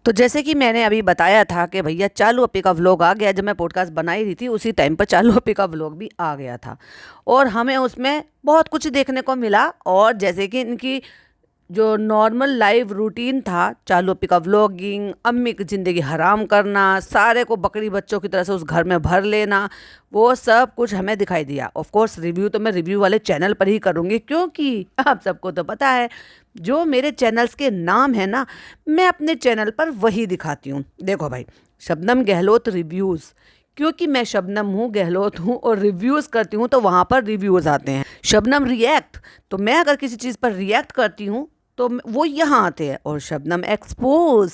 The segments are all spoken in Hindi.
तो जैसे कि मैंने अभी बताया था कि भैया चालू अपी का व्लॉग आ गया, जब मैं पॉडकास्ट बनाई रही थी उसी टाइम पर चालू अपी का व्लॉग भी आ गया था और हमें उसमें बहुत कुछ देखने को मिला। और जैसे कि इनकी जो नॉर्मल लाइव रूटीन था, चालू अपी का व्लॉगिंग, अम्मी की ज़िंदगी हराम करना, सारे को बकरी बच्चों की तरह से उस घर में भर लेना, वो सब कुछ हमें दिखाई दिया। ऑफ कोर्स रिव्यू तो मैं रिव्यू वाले चैनल पर ही करूँगी, क्योंकि आप सबको तो पता है जो मेरे चैनल्स के नाम है ना, मैं अपने चैनल पर वही दिखाती हूँ। देखो भाई, शबनम गहलोत रिव्यूज़, क्योंकि मैं शबनम हूँ, गहलोत हूँ और रिव्यूज़ करती हूँ तो वहाँ पर रिव्यूज़ आते हैं। शबनम रिएक्ट, तो मैं अगर किसी चीज़ पर रिएक्ट करती हूँ तो वो यहाँ आते हैं। और शबनम एक्सपोज,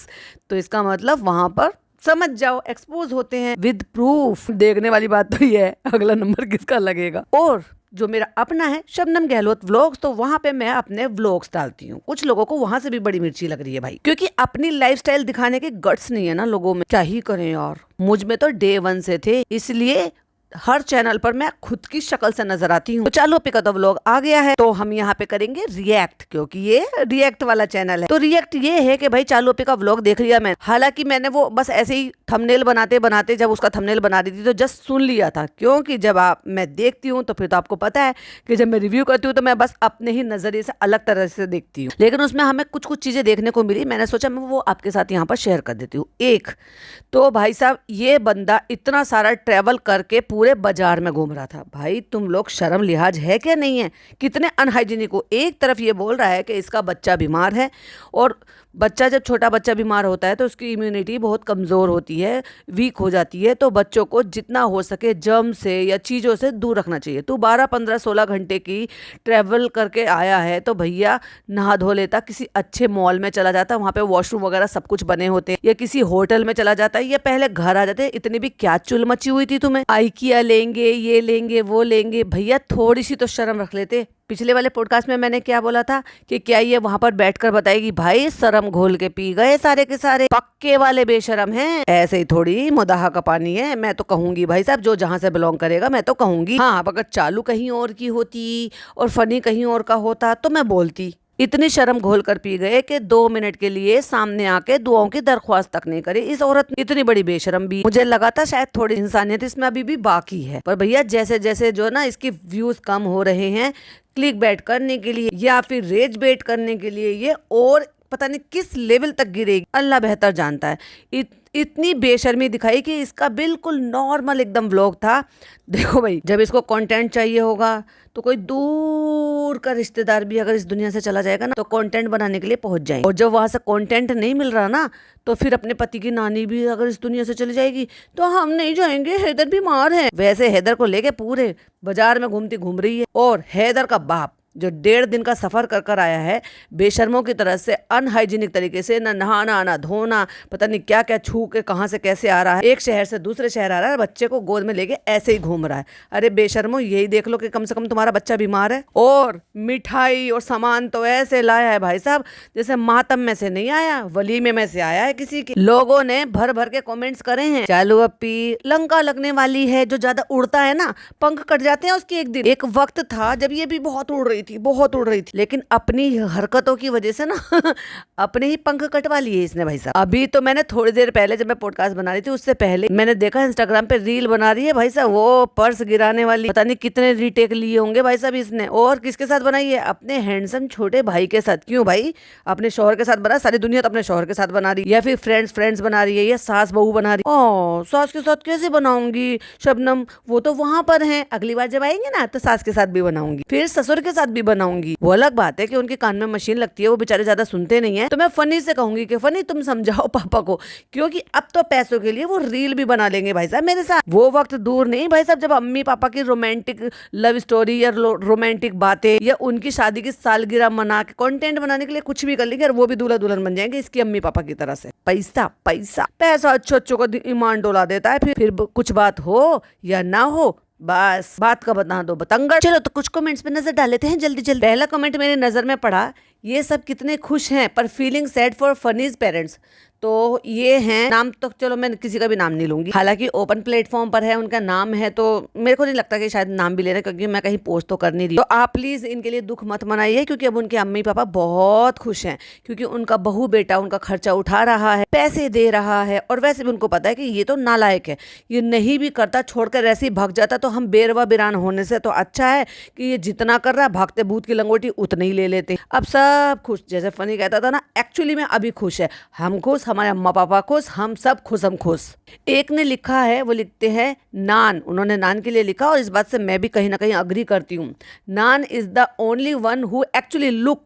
तो इसका मतलब वहाँ पर समझ जाओ एक्सपोज होते हैं विद प्रूफ। देखने वाली बात तो ये है अगला नंबर किसका लगेगा। और जो मेरा अपना है शबनम गहलोत व्लॉग्स, तो वहां पे मैं अपने व्लॉग्स डालती हूँ। कुछ लोगों को वहां से भी बड़ी मिर्ची लग रही है भाई, क्योंकि अपनी लाइफस्टाइल दिखाने के गट्स नहीं है ना लोगों में। क्या ही करें यार, मुझ में तो डे वन से थे, इसलिए हर चैनल पर मैं खुद की शक्ल से नजर आती हूँ। तो चालू अपी का तो व्लॉग आ गया है, तो हम यहाँ पे करेंगे रिएक्ट, क्योंकि ये रिएक्ट वाला चैनल है। तो रिएक्ट ये है कि भाई चालू अपी का व्लॉग देख लिया मैं, हालांकि मैंने वो बस ऐसे ही थंबनेल बनाते बनाते जब उसका थंबनेल बना रही थी तो जस्ट सुन लिया था, क्योंकि जब मैं देखती हूँ तो फिर तो आपको पता है कि जब मैं रिव्यू करती हूँ तो मैं बस अपने ही नजरिए से अलग तरह से देखती हूँ। लेकिन उसमें हमें कुछ कुछ चीजें देखने को मिली, मैंने सोचा मैं वो आपके साथ यहाँ पर शेयर कर देती हूँ। एक तो भाई साहब, ये बंदा इतना सारा ट्रैवल करके पूरे बाजार में घूम रहा था। भाई तुम लोग शर्म लिहाज है क्या नहीं है? कितने अनहाइजीनिक हो। एक तरफ ये बोल रहा है कि इसका बच्चा बीमार है, और बच्चा जब छोटा बच्चा बीमार होता है तो उसकी इम्यूनिटी बहुत कमज़ोर होती है, वीक हो जाती है, तो बच्चों को जितना हो सके जर्म से या चीज़ों से दूर रखना चाहिए। तू 12 15 16 घंटे की ट्रैवल करके आया है तो भैया नहा धो लेता, किसी अच्छे मॉल में चला जाता, वहाँ पे वॉशरूम वगैरह सब कुछ बने होते हैं, या किसी होटल में चला जाता है, या पहले घर आ जाते। इतनी भी क्या चुल मची हुई थी तुम्हें, आइकिया लेंगे, ये लेंगे, वो लेंगे। भैया थोड़ी सी तो शर्म रख लेते। पिछले वाले पॉडकास्ट में मैंने क्या बोला था कि क्या ये वहां पर बैठकर बताएगी भाई शर्म घोल के पी गए सारे के सारे, पक्के वाले बेशरम हैं। ऐसे ही थोड़ी मुदाहा का पानी है। मैं तो कहूंगी भाई साहब, जो जहां से बिलोंग करेगा मैं तो कहूंगी। हाँ, अब अगर चालू कहीं और की होती और फनी कहीं और का होता तो मैं बोलती। इतनी शर्म घोल कर पी गए कि 2 मिनट के लिए सामने आके दुआओं की दरख्वास्त तक नहीं करी। इस औरत इतनी बड़ी बेशरम भी, मुझे लगा था शायद थोड़ी इंसानियत इसमें अभी भी बाकी है। पर भैया जैसे जैसे जो ना इसकी व्यूज कम हो रहे हैं, क्लिक बैट करने के लिए या फिर रेज बेट करने के लिए, ये और पता नहीं किस लेवल तक गिरेगी, अल्लाह बेहतर जानता है। इतनी बेशर्मी दिखाई कि इसका बिल्कुल नॉर्मल एकदम व्लॉग था। देखो भाई, जब इसको कंटेंट चाहिए होगा तो कोई दूर का रिश्तेदार भी अगर इस दुनिया से चला जाएगा ना तो कंटेंट बनाने के लिए पहुंच जाएगा। और जब वहां से कंटेंट नहीं मिल रहा ना, तो फिर अपने पति की नानी भी अगर इस दुनिया से चली जाएगी तो हम नहीं जाएंगे, हैदर बीमार है। वैसे हैदर को लेके पूरे बाजार में घूम रही है। और हैदर का बाप जो 1.5 दिन का सफर कर कर आया है बेशर्मों की तरह से, अनहाइजीनिक तरीके से, ना नहाना ना धोना, पता नहीं क्या क्या छू के कहाँ से कैसे आ रहा है, एक शहर से दूसरे शहर आ रहा है, बच्चे को गोद में लेके ऐसे ही घूम रहा है। अरे बेशर्मो, यही देख लो कि कम से कम तुम्हारा बच्चा बीमार है। और मिठाई और सामान तो ऐसे लाया है भाई साहब जैसे मातम में से नहीं आया, वलीमे में से आया है किसी के। लोगों ने भर भर के कॉमेंट्स करे हैं, चालू अपी लंका लगने वाली है। जो ज्यादा उड़ता है ना, पंख कट जाते हैं उसके। एक दिन एक वक्त था जब ये भी बहुत उड़ रही थी, लेकिन अपनी हरकतों की वजह से ना अपने ही पंख कटवा लिए इसने भाई साहब। अभी तो मैंने थोड़ी देर पहले जब मैं पॉडकास्ट बना रही थी उससे पहले मैंने देखा इंस्टाग्राम पे रील बना रही है भाई साहब, वो पर्स गिराने वाली, पता नहीं कितने रीटेक लिए होंगे भाई साहब इसने। और किसके साथ बनाई है? अपने हैंडसम छोटे भाई के साथ। क्यों भाई, अपने शौहर के साथ बना, सारी दुनिया तो अपने शौहर के साथ बना रही है, या फिर फ्रेंड्स बना रही है, या सास बहू बना रही है। ओ, सास के साथ कैसे बनाऊंगी शबनम, वो तो वहां पर है, अगली बार जब आएंगे ना तो सास के साथ भी बनाऊंगी, फिर ससुर के साथ भी बनाऊंगी। वो अलग बात है कि उनके कान में मशीन लगती है, वो बेचारे ज्यादा सुनते नहीं है। तो मैं फनी से कहूंगी कि फनी तुम समझाओ पापा को, क्योंकि अब तो पैसों के लिए वो रील भी बना लेंगे भाई साहब मेरे साथ। वो वक्त दूर नहीं भाई साहब जब अम्मी पापा की रोमांटिक लव स्टोरी या रोमांटिक बातें या उनकी शादी की सालगिरह मना के कंटेंट बनाने के लिए कुछ भी कर लेंगे, और वो भी दूल्हा दुल्हन बन जाएंगे इसकी अम्मी पापा की तरह से। पैसा पैसा पैसा अच्छों को ईमान डोला देता है। फिर कुछ बात हो या ना हो, बस बात का बता दो बतंगड़। चलो तो कुछ कमेंट्स पे नजर डाल लेते हैं जल्दी जल्दी। पहला कमेंट मेरे नजर में पड़ा, ये सब कितने खुश हैं पर feeling sad for funnies parents. तो ये हैं, नाम तो चलो मैं किसी का भी नाम नहीं लूंगी, हालांकि ओपन प्लेटफॉर्म पर है, उनका नाम है, तो मेरे को नहीं लगता कि शायद नाम भी ले रहे, क्योंकि मैं कहीं पोस्ट तो कर नहीं रही। तो आप प्लीज इनके लिए दुख मत मनाइए, क्योंकि अब उनके अम्मी पापा बहुत खुश हैं, क्योंकि उनका बहू बेटा उनका खर्चा उठा रहा है, पैसे दे रहा है, और वैसे भी उनको पता है कि ये तो नालायक है, ये नहीं भी करता, छोड़कर ऐसे ही भाग जाता, तो हम बेरवा बिरान होने से तो अच्छा है कि ये जितना कर रहा है, भागते भूत की लंगोटी उतनी ही ले लेते। अब सब खुश, जैसे फनी कहता था ना, एक्चुअली में अभी खुश है, हम खुश, हमारे अम्मा पापा खुश, हम सब खुश, हम खुश। एक ने लिखा है, वो लिखते हैं नान, उन्होंने नान के लिए लिखा, और इस बात से मैं भी कहीं ना कहीं अग्री करती हूँ। नान is the only one who actually look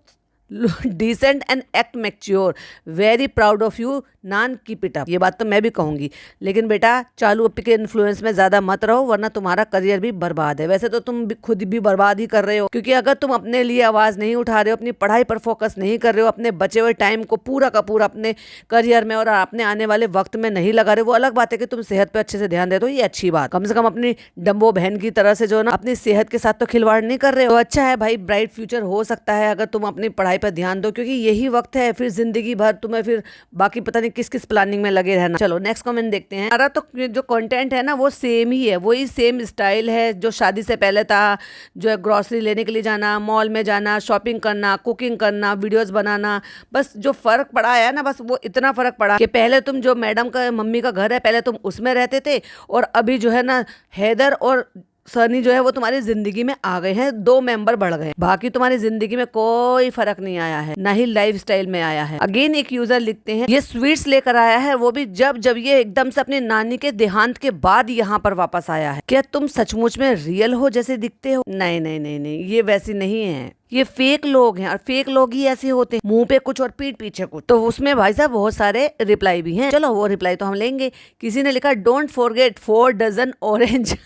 decent and act mature, very proud of you नान, कीप इट अप। ये बात तो मैं भी कहूंगी, लेकिन बेटा चालू अप्पी के इन्फ्लुएंस में ज्यादा मत रहो, वरना तुम्हारा करियर भी बर्बाद है। वैसे तो तुम भी खुद भी बर्बाद ही कर रहे हो, क्योंकि अगर तुम अपने लिए आवाज नहीं उठा रहे हो, अपनी पढ़ाई पर फोकस नहीं कर रहे हो, अपने बचे हुए टाइम को पूरा का पूरा अपने करियर में और अपने आने वाले वक्त में नहीं लगा रहे, वो अलग बात है कि तुम सेहत पे अच्छे से ध्यान देते हो, ये अच्छी बात, कम से कम अपनी डम्बो बहन की तरह से जो ना अपनी सेहत के साथ तो खिलवाड़ नहीं कर रहे हो। अच्छा है भाई, ब्राइट फ्यूचर हो सकता है अगर तुम अपनी पढ़ाई पर ध्यान दो, क्योंकि यही वक्त है, फिर जिंदगी भर तुम्हें फिर बाकी पता नहीं किस किस प्लानिंग में लगे रहना। चलो नेक्स्ट कमेंट देखते हैं। हमारा तो जो कंटेंट है ना वो सेम ही है, वही सेम स्टाइल है जो शादी से पहले था, जो है ग्रोसरी लेने के लिए जाना, मॉल में जाना, शॉपिंग करना, कुकिंग करना, वीडियोस बनाना। बस जो फर्क पड़ा है ना, बस वो इतना फर्क पड़ा कि पहले तुम जो मैडम का मम्मी का घर है, पहले तुम उसमें रहते थे, और अभी जो है ना हैदर और सनी जो है वो तुम्हारी जिंदगी में आ गए हैं, 2 मेंबर बढ़ गए, बाकी तुम्हारी जिंदगी में कोई फर्क नहीं आया है, ना ही लाइफस्टाइल में आया है। अगेन एक यूजर लिखते हैं, ये स्वीट्स लेकर आया है, वो भी जब जब ये एकदम से अपनी नानी के देहांत के बाद यहाँ पर वापस आया है। क्या तुम सचमुच में रियल हो जैसे दिखते हो? नहीं नहीं नहीं नहीं, ये वैसी नहीं है, ये फेक लोग हैं, और फेक लोग ही ऐसे होते हैं, मुंह पे कुछ और पीठ पीछे कुछ। तो उसमें भाई साहब बहुत सारे रिप्लाई भी हैं, चलो वो रिप्लाई तो हम लेंगे। किसी ने लिखा डोंट फॉरगेट 4 डजन ऑरेंज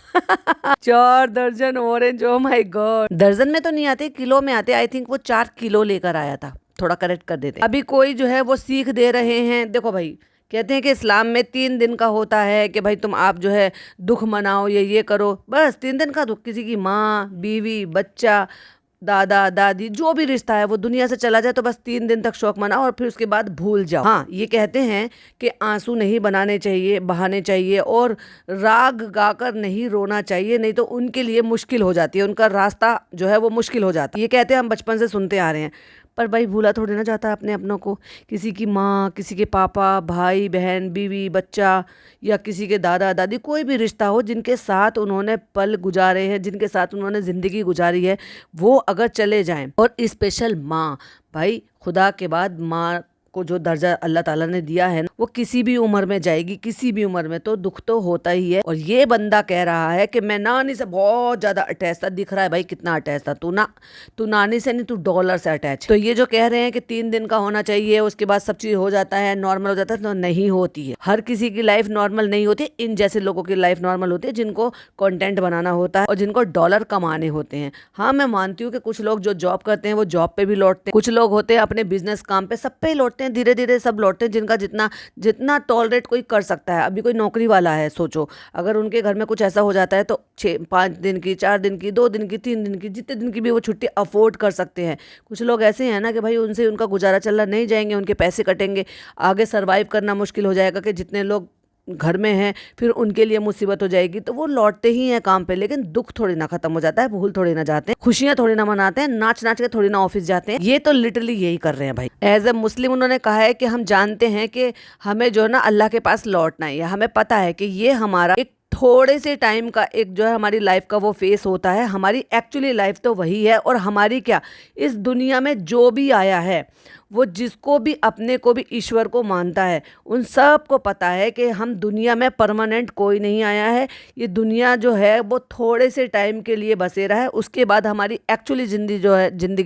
4 दर्जन ऑरेंज, ओ माय गॉड, दर्जन में तो नहीं आते, किलो में आते, आई थिंक वो 4 किलो लेकर आया था, थोड़ा करेक्ट कर देते। अभी कोई जो है वो सीख दे रहे हैं, देखो भाई कहते हैं कि इस्लाम में 3 दिन का होता है कि भाई तुम आप जो है दुख मनाओ, ये करो, बस 3 दिन का दुख, किसी की माँ बीवी बच्चा दादा दादी जो भी रिश्ता है वो दुनिया से चला जाए तो बस 3 दिन तक शौक मनाओ, और फिर उसके बाद भूल जाओ। हाँ, ये कहते हैं कि आंसू नहीं बनाने चाहिए, बहाने चाहिए, और राग गाकर नहीं रोना चाहिए, नहीं तो उनके लिए मुश्किल हो जाती है, उनका रास्ता जो है वो मुश्किल हो जाता है। ये कहते हैं, हम बचपन से सुनते आ रहे हैं, पर भाई भूला थोड़ी ना जाता है अपने अपनों को। किसी की माँ, किसी के पापा, भाई बहन, बीवी बच्चा, या किसी के दादा दादी, कोई भी रिश्ता हो जिनके साथ उन्होंने पल गुजारे हैं, जिनके साथ उन्होंने ज़िंदगी गुजारी है, वो अगर चले जाएं, और स्पेशल माँ, भाई खुदा के बाद माँ को जो दर्जा अल्लाह ताला ने दिया है ना, वो किसी भी उम्र में जाएगी, किसी भी उम्र में, तो दुख तो होता ही है। और ये बंदा कह रहा है कि मैं नानी से बहुत ज्यादा अटैच था, दिख रहा है भाई कितना अटैच था तू नानी से नहीं, तू डॉलर से अटैच। तो ये जो कह रहे हैं कि 3 दिन का होना चाहिए, उसके बाद सब चीज हो जाता है, नॉर्मल हो जाता है, तो नहीं होती है। हर किसी की लाइफ नॉर्मल नहीं होती, इन जैसे लोगों की लाइफ नॉर्मल होती है जिनको कंटेंट बनाना होता है और जिनको डॉलर कमाने होते हैं। हाँ, मैं मानती हूँ कि कुछ लोग जो जॉब करते हैं वो जॉब पे भी लौटते हैं, कुछ लोग होते हैं अपने बिजनेस काम पे, सब पे ही लौटते हैं, धीरे धीरे सब लौटते हैं, जिनका जितना जितना टॉलरेट कोई कर सकता है। अभी कोई नौकरी वाला है, सोचो अगर उनके घर में कुछ ऐसा हो जाता है तो 5 दिन की, 4 दिन की, 2 दिन की, 3 दिन की, जितने दिन की भी वो छुट्टी अफोर्ड कर सकते हैं। कुछ लोग ऐसे हैं ना कि भाई उनसे उनका गुजारा चलना नहीं जाएंगे, उनके पैसे कटेंगे, आगे सर्वाइव करना मुश्किल हो जाएगा, कि जितने लोग घर में हैं फिर उनके लिए मुसीबत हो जाएगी, तो वो लौटते ही हैं काम पे। लेकिन दुख थोड़ी ना खत्म हो जाता है, भूल थोड़ी ना जाते हैं, खुशियां थोड़ी ना मनाते हैं, नाच नाच के थोड़ी ना ऑफिस जाते हैं। ये तो लिटरली यही कर रहे हैं भाई। एज ए मुस्लिम उन्होंने कहा है कि हम जानते हैं कि हमें जो है ना अल्लाह के पास लौटना है, हमें पता है कि ये हमारा एक थोड़े से टाइम का एक जो है हमारी लाइफ का वो फेस होता है। हमारी एक्चुअली लाइफ तो वही है, और हमारी क्या, इस दुनिया में जो भी आया है, वो जिसको भी अपने को भी ईश्वर को मानता है, उन सब को पता है कि हम दुनिया में परमानेंट कोई नहीं आया है। ये दुनिया जो है वो थोड़े से टाइम के लिए बसेरा है, उसके बाद हमारी एक्चुअली जिंदगी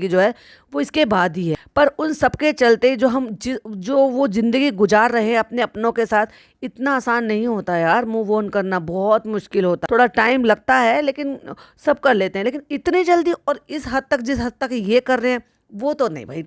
जो है वो इसके बाद ही है। पर उन सबके चलते जो हम जो वो जिंदगी गुजार रहे हैं अपने अपनों के साथ, इतना आसान नहीं होता यार, मूव ऑन करना बहुत मुश्किल होता है, थोड़ा टाइम लगता है, लेकिन सब कर लेते हैं। लेकिन इतनी जल्दी और इस हद तक, जिस हद तक ये कर रहे हैं, वो तो नहीं भाई,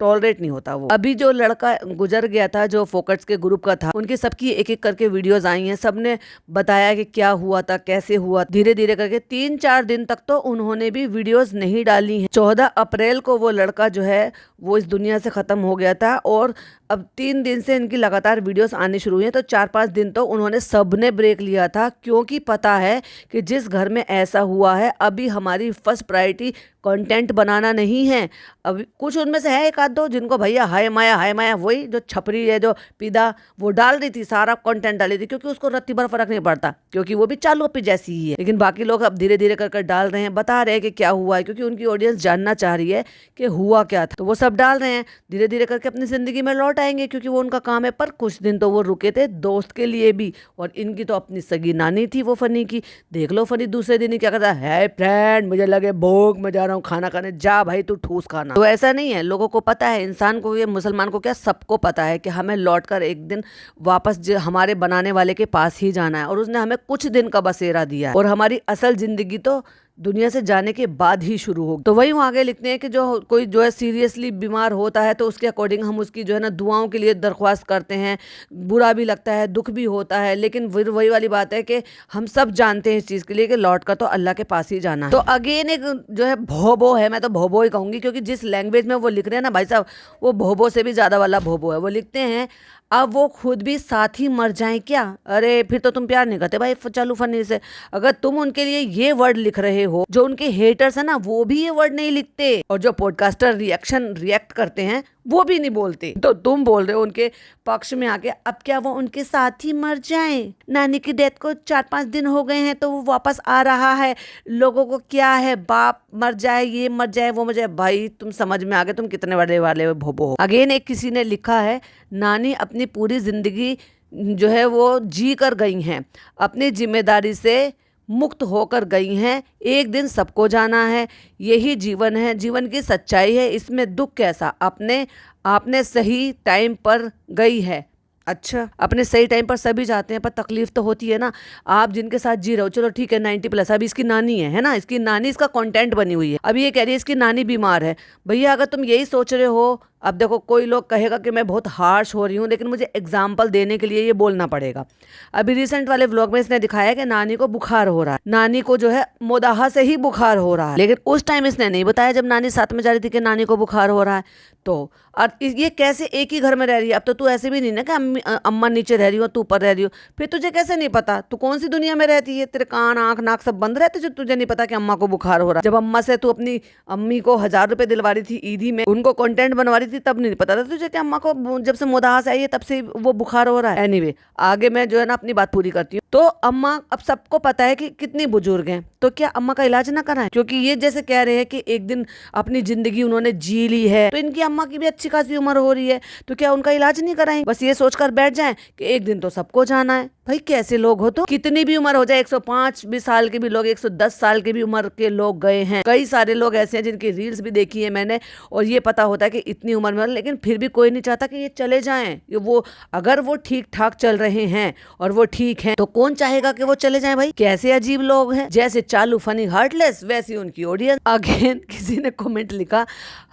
टॉलरेट नहीं होता वो। अभी जो लड़का गुजर गया था जो फोकट्स के ग्रुप का था, उनकी सबकी एक एक करके वीडियोस आई हैं, सबने बताया कि क्या हुआ था, कैसे हुआ। धीरे धीरे करके 3-4 दिन तक तो उन्होंने भी वीडियोस नहीं डाली हैं। 14 अप्रैल को वो लड़का जो है वो इस दुनिया से खत्म हो गया था, और अब 3 दिन से इनकी लगातार वीडियोस आनी शुरू हुई हैं। तो 4-5 दिन तो उन्होंने सबने ब्रेक लिया था, क्योंकि पता है कि जिस घर में ऐसा हुआ है, अभी हमारी फर्स्ट प्रायोरिटी कंटेंट बनाना नहीं है। अब कुछ उनमें से है एक आध दो जिनको भैया हाय माया, वही जो छपरी है, जो पिदा, वो डाल रही थी, सारा कंटेंट डाल रही थी, क्योंकि उसको रत्ती भर फर्क नहीं पड़ता, क्योंकि वो भी चालू अपी जैसी ही है। लेकिन बाकी लोग अब धीरे धीरे कर डाल रहे हैं, बता रहे हैं कि क्या हुआ है, क्योंकि उनकी ऑडियंस जानना चाह रही है कि हुआ क्या था। तो वो सब डाल रहे हैं, धीरे धीरे करके अपनी जिंदगी में लौट आएंगे, क्योंकि वो उनका काम है। पर कुछ दिन तो वो रुके थे दोस्त के लिए भी, और इनकी तो अपनी सगी नानी थी वो फनी की। देख लो फनी दूसरे दिन ही क्या करता है, फ्रेंड मुझे लगे भूख, मैं जा रहा हूँ खाना खाने, जा भाई तू ठूस खाना। तो ऐसा नहीं है, लोगों को पता है, इंसान को, ये मुसलमान को क्या, सबको पता है कि हमें लौटकर एक दिन वापस हमारे बनाने वाले के पास ही जाना है, और उसने हमें कुछ दिन का बसेरा दिया है, और हमारी असल जिंदगी तो दुनिया से जाने के बाद ही शुरू होगी। तो वही वहाँ आगे लिखते हैं कि जो कोई जो है सीरियसली बीमार होता है तो उसके अकॉर्डिंग हम उसकी जो है ना दुआओं के लिए दरख्वास्त करते हैं। बुरा भी लगता है, दुख भी होता है, लेकिन फिर वही वाली बात है कि हम सब जानते हैं इस चीज़ के लिए कि लौट कर तो अल्लाह के पास ही जाना है। तो अगेन एक जो है भोबो है, मैं तो भोबो ही कहूँगी, क्योंकि जिस लैंग्वेज में वो लिख रहे हैं ना भाई साहब, वो भोबो से भी ज़्यादा वाला भोबो है। वो लिखते हैं, अब वो खुद भी साथ ही मर जाएं क्या? अरे फिर तो तुम प्यार नहीं करते भाई चालू फनी से। अगर तुम उनके लिए ये वर्ड लिख रहे हो, जो उनके हेटर्स है ना वो भी ये वर्ड नहीं लिखते, और जो पॉडकास्टर रिएक्ट करते हैं वो भी नहीं बोलते, तो तुम बोल रहे हो उनके पक्ष में आके। अब क्या वो उनके साथ ही मर जाएं? नानी की डेथ को 4-5 दिन हो गए हैं तो वो वापस आ रहा है, लोगों को क्या है, बाप मर जाए, ये मर जाए, वो मर जाए। भाई तुम समझ में आ गए तुम कितने बड़े वाले भोबो हो। अगेन एक किसी ने लिखा है, नानी अपनी पूरी जिंदगी जो है वो जी कर गई हैं, अपनी जिम्मेदारी से मुक्त होकर गई हैं। एक दिन सबको जाना है, यही जीवन है, जीवन की सच्चाई है, इसमें दुख कैसा? आपने सही टाइम पर गई है। अच्छा, अपने सही टाइम पर सभी जाते हैं, पर तकलीफ तो होती है ना। आप जिनके साथ जी रहे हो, चलो ठीक है 90+, अभी इसकी नानी है ना, इसकी नानी इसका कंटेंट बनी हुई है, अभी ये कह रही है इसकी नानी बीमार है। भैया अगर तुम यही सोच रहे हो, अब देखो कोई लोग कहेगा कि मैं बहुत हार्श हो रही हूँ, लेकिन मुझे एग्जाम्पल देने के लिए ये बोलना पड़ेगा। अभी रिसेंट वाले व्लॉग में इसने दिखाया कि नानी को बुखार हो रहा है, नानी को जो है मोदाहा से ही बुखार हो रहा है, लेकिन उस टाइम इसने नहीं बताया जब नानी साथ में जा रही थी कि नानी को बुखार हो रहा है। तो और ये कैसे एक ही घर में रह रही है? अब तो तू ऐसे भी नहीं ना कि अम्मा नीचे रह रही हो, तू ऊपर रह रही हो, फिर तुझे कैसे नहीं पता? तू कौन सी दुनिया में रहती है? तेरे कान आंख नाक सब बंद रहते जो तुझे नहीं पता कि अम्मा को बुखार हो रहा है। जब अम्मा से तू अपनी अम्मी को 1000 रुपए दिलवा रही थी ईदी में, उनको कंटेंट बनवा रही थी, तब नहीं पता था तुझे कि अम्मा को जब से मोदाहा से आई है तब से वो बुखार हो रहा है। एनीवे, आगे मैं जो है ना अपनी बात पूरी करती हूँ। तो अम्मा, अब सबको पता है कि कितनी बुजुर्ग हैं, तो क्या अम्मा का इलाज ना कराएं? क्योंकि ये जैसे कह रहे हैं कि एक दिन अपनी जिंदगी उन्होंने जी ली है, तो इनकी अम्मा की भी अच्छी खासी उम्र हो रही है, तो क्या उनका इलाज नहीं कराएं? बस ये सोचकर बैठ जाएं कि एक दिन तो सबको जाना है। भाई कैसे लोग हो? तो कितनी भी उम्र हो जाए, 105 भी साल के भी लोग, 110 साल के भी उम्र के लोग गए हैं। कई सारे लोग ऐसे हैं जिनकी रील्स भी देखी है मैंने, और ये पता होता है कि इतनी उम्र में, लेकिन फिर भी कोई नहीं चाहता कि ये चले जाएं। वो अगर वो ठीक ठाक चल रहे हैं और वो ठीक हैं, तो कौन चाहेगा कि वो चले जाएं? भाई कैसे अजीब लोग हैं, जैसे चालू फनी हार्टलेस वैसी उनकी ऑडियंस। अगेन किसी ने कमेंट लिखा,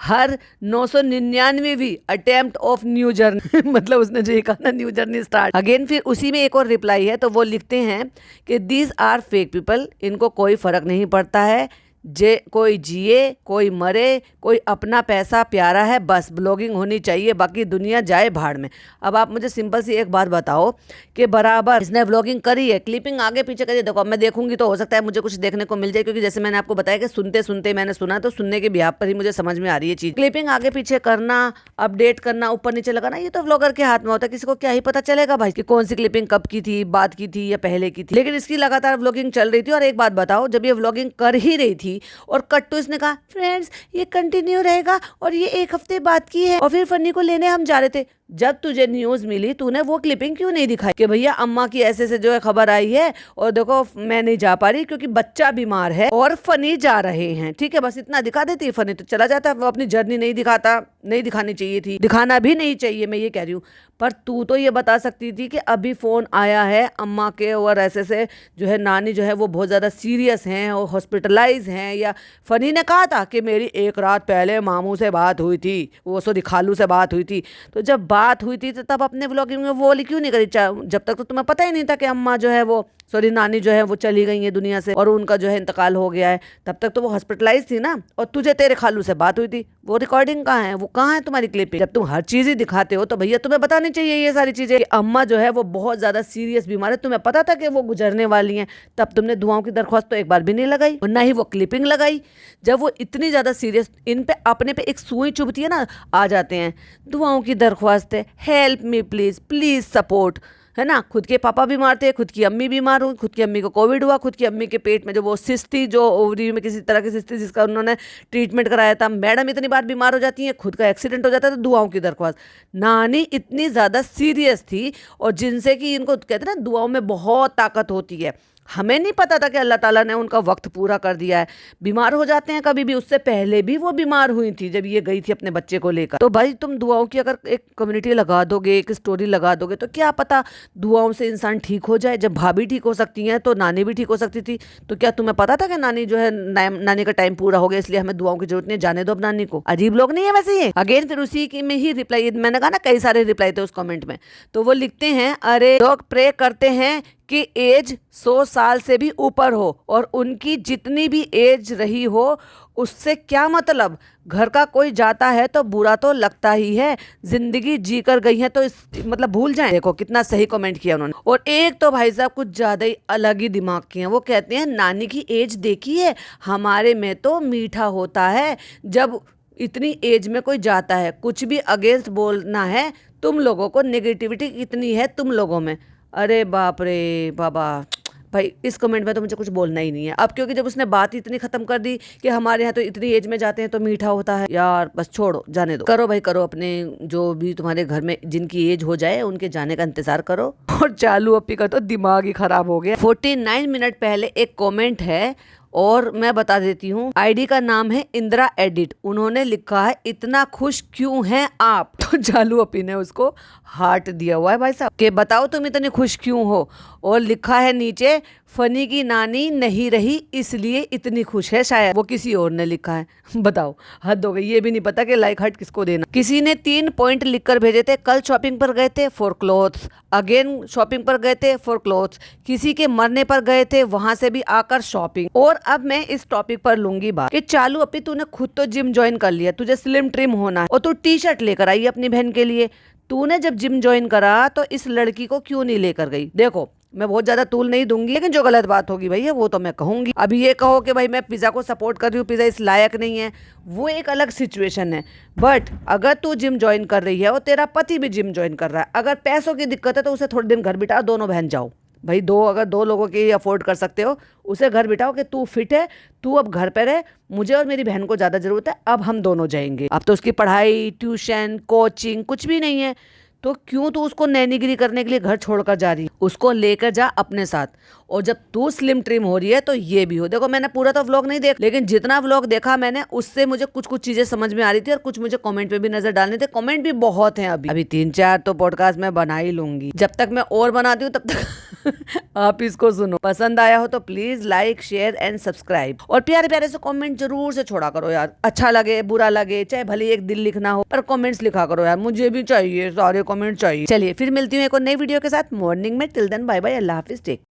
हर 999वीं अटेम्प्ट ऑफ न्यू जर्नी मतलब उसने जो ये कहा ना, न्यू जर्नी स्टार्ट अगेन। फिर उसी में एक और रिप्लाई है, तो वो लिखते हैं कि दीज आर फेक पीपल, इनको कोई फर्क नहीं पड़ता है, कोई जिए कोई मरे, कोई अपना पैसा प्यारा है, बस ब्लॉगिंग होनी चाहिए, बाकी दुनिया जाए भाड़ में। अब आप मुझे सिंपल सी एक बात बताओ कि बराबर इसने व्लॉगिंग करी है, क्लिपिंग आगे पीछे करिए, देखो अब मैं देखूंगी तो हो सकता है मुझे कुछ देखने को मिल जाए, क्योंकि जैसे मैंने आपको बताया कि सुनते सुनते मैंने सुना, तो सुनने के बिहाफ पर ही मुझे समझ में आ रही है चीज। क्लिपिंग आगे पीछे करना, अपडेट करना, ऊपर नीचे लगाना, ये तो व्लॉगर के हाथ में होता है। किसी को क्या ही पता चलेगा भाई कि कौन सी क्लिपिंग कब की थी, बात की थी या पहले की थी। लेकिन इसकी लगातार व्लॉगिंग चल रही थी। और एक बात बताओ, जब ये व्लॉगिंग कर ही रही थी और कट तो इसने कहा फ्रेंड्स ये कंटिन्यू रहेगा और ये 1 हफ्ते बाद की है, और फिर फनी को लेने हम जा रहे थे, जब तुझे न्यूज मिली तूने वो क्लिपिंग क्यों नहीं दिखाई कि भैया अम्मा की ऐसे से जो है खबर आई है और देखो मैं नहीं जा पा रही क्योंकि बच्चा बीमार है और फनी जा रहे हैं, ठीक है, बस इतना दिखा देती है, फनी तो चला जाता, वो अपनी जर्नी नहीं दिखाता, नहीं दिखानी चाहिए थी, दिखाना भी नहीं चाहिए, मैं ये कह रही हूँ। पर तू तो ये बता सकती थी कि अभी फोन आया है अम्मा के और ऐसे से जो है नानी जो है वो बहुत ज्यादा सीरियस हैं और हॉस्पिटलाइज हैं, या फनी ने कहा था कि मेरी एक रात पहले मामू से बात हुई थी, वो सॉरी खालू से बात हुई थी। तो जब बात हुई थी तो तब अपने व्लॉगिंग में वो वाली क्यों नहीं करी, जब तक तो तुम्हें पता ही नहीं था कि अम्मा जो है वो सॉरी नानी जो है वो चली गई है दुनिया से और उनका जो है इंतकाल हो गया है, तब तक तो वो हॉस्पिटलाइज थी ना, और तुझे तेरे खालू से बात हुई थी, वो रिकॉर्डिंग कहाँ है, वो कहाँ है तुम्हारी क्लिपिंग? जब तुम हर चीज ही दिखाते हो तो भैया तुम्हें बतानी चाहिए ये सारी चीजें कि अम्मा जो है वो बहुत ज्यादा सीरियस बीमार है, तुम्हें पता था कि वो गुजरने वाली हैं, तब तुमने दुआओं की दरख्वास्त तो एक बार भी नहीं लगाई और ना ही वो क्लिपिंग लगाई। जब वो इतनी ज्यादा सीरियस, इन पे अपने पे एक सुई चुभती है ना, आ जाते हैं दुआओं की दरख्वास्त है, help me please, please support, है ना। खुद के पापा बीमार थे, खुद की अम्मी बीमार हुई, खुद की अम्मी को कोविड हुआ, खुद की अम्मी के पेट में जो वो सिस्ट थी, जो ओवरी में किसी तरह की सिस्ट थी जिसका उन्होंने ट्रीटमेंट कराया था, मैडम इतनी बार बीमार हो जाती हैं, खुद का एक्सीडेंट हो जाता है, तो दुआओं की दरख्वास्त। नानी इतनी ज़्यादा सीरियस थी और जिनसे कि इनको कहते हैं ना दुआओं में बहुत ताकत होती है, हमें नहीं पता था कि अल्लाह ताला ने उनका वक्त पूरा कर दिया है। बीमार हो जाते हैं कभी भी, उससे पहले भी वो बीमार हुई थी जब ये गई थी अपने बच्चे को लेकर। तो भाई तुम दुआओं की अगर एक कम्युनिटी लगा दोगे, एक स्टोरी लगा दोगे, तो क्या पता दुआओं से इंसान ठीक हो जाए। जब भाभी ठीक हो सकती हैं तो नानी भी ठीक हो सकती थी। तो क्या तुम्हें पता था कि नानी जो है नानी का टाइम पूरा हो गया इसलिए हमें दुआओं की जरूरत नहीं, जाने दो अब नानी को। अजीब लोग नहीं है वैसे ये। अगेन फिर उसी की में ही रिप्लाई, मैंने कहा ना कई सारे रिप्लाई थे उस कमेंट में, तो वो लिखते हैं अरे लोग प्रे करते हैं कि एज 100 साल से भी ऊपर हो और उनकी जितनी भी एज रही हो उससे क्या मतलब, घर का कोई जाता है तो बुरा तो लगता ही है, जिंदगी जी कर गई है तो इस मतलब भूल जाएं। देखो कितना सही कमेंट किया उन्होंने। और एक तो भाई साहब कुछ ज्यादा ही अलग ही दिमाग के हैं, वो कहते हैं नानी की एज देखी है, हमारे में तो मीठा होता है जब इतनी एज में कोई जाता है, कुछ भी अगेंस्ट बोलना है, तुम लोगों को नेगेटिविटी इतनी है तुम लोगों में। अरे बाप रे बाबा, भाई इस कमेंट में तो मुझे कुछ बोलना ही नहीं है अब, क्योंकि जब उसने बात इतनी खत्म कर दी कि हमारे यहाँ तो इतनी एज में जाते हैं तो मीठा होता है, यार बस छोड़ो, जाने दो, करो भाई करो, अपने जो भी तुम्हारे घर में जिनकी एज हो जाए उनके जाने का इंतजार करो। और चालू अपी का तो दिमाग ही खराब हो गया। 49 मिनट पहले एक कॉमेंट है और मैं बता देती हूँ, आईडी का नाम है इंदिरा एडिट, उन्होंने लिखा है इतना खुश क्यों हैं आप। तो चालू अपी ने उसको हार्ट दिया हुआ है भाई साहब कि बताओ तुम इतने खुश क्यों हो, और लिखा है नीचे फनी की नानी नहीं रही इसलिए इतनी खुश है, शायद वो किसी और ने लिखा है। बताओ हद हो गई, ये भी नहीं पता कि लाइक हट किसको देना। किसी ने 3 पॉइंट लिखकर भेजे थे, कल शॉपिंग पर गए थे फॉर क्लोथ्स, अगेन शॉपिंग पर गए थे फॉर क्लोथ्स, किसी के मरने पर गए थे वहां से भी आकर शॉपिंग। और अब मैं इस टॉपिक पर लूंगी बात कि चालू अपनी तूने खुद तो जिम ज्वाइन कर लिया, तुझे स्लिम ट्रिम होना है और तू टी शर्ट लेकर आई अपनी बहन के लिए, तूने जब जिम ज्वाइन करा तो इस लड़की को क्यों नहीं लेकर गई। देखो मैं बहुत ज्यादा तूल नहीं दूंगी, लेकिन जो गलत बात होगी भैया वो तो मैं कहूंगी। अभी ये कहो कि भाई मैं पिज्जा को सपोर्ट कर रही हूँ, पिज्जा इस लायक नहीं है, वो एक अलग सिचुएशन है। बट अगर तू जिम ज्वाइन कर रही है और तेरा पति भी जिम ज्वाइन कर रहा है, अगर पैसों की दिक्कत है तो उसे थोड़े दिन घर बिठाओ, दोनों बहन जाओ भाई, अगर 2 लोगों के अफोर्ड कर सकते हो उसे घर बिठाओ कि तू फिट है, तू अब घर पे रहे, मुझे और मेरी बहन को ज्यादा जरूरत है, अब हम दोनों जाएंगे। अब तो उसकी पढ़ाई ट्यूशन कोचिंग कुछ भी नहीं है, तो क्यों तू उसको नैनीगिरी करने के लिए घर छोड़कर जा रही है, उसको लेकर जा अपने साथ। और जब तू स्लिम ट्रिम हो रही है तो ये भी हो। देखो मैंने पूरा तो व्लॉग नहीं देखा, लेकिन जितना व्लॉग देखा मैंने उससे मुझे कुछ कुछ चीजें समझ में आ रही थी और कुछ मुझे कमेंट में भी नजर डालने थे। कमेंट भी बहुत हैं, अभी 3-4 तो पॉडकास्ट मैं बना ही लूंगी, जब तक मैं और बनाती हूँ तब तक आप इसको सुनो। पसंद आया हो तो please like share and subscribe, और प्यारे प्यारे से कमेंट जरूर से छोड़ा करो यार, अच्छा लगे बुरा लगे चाहे भले एक दिल लिखना हो, पर कमेंट्स लिखा करो यार, मुझे भी चाहिए, सारे कमेंट चाहिए। चलिए फिर मिलती हूँ एक और नई वीडियो के साथ मॉर्निंग में। टिल देन बाय बाय, अल्लाह हाफिज, टेक।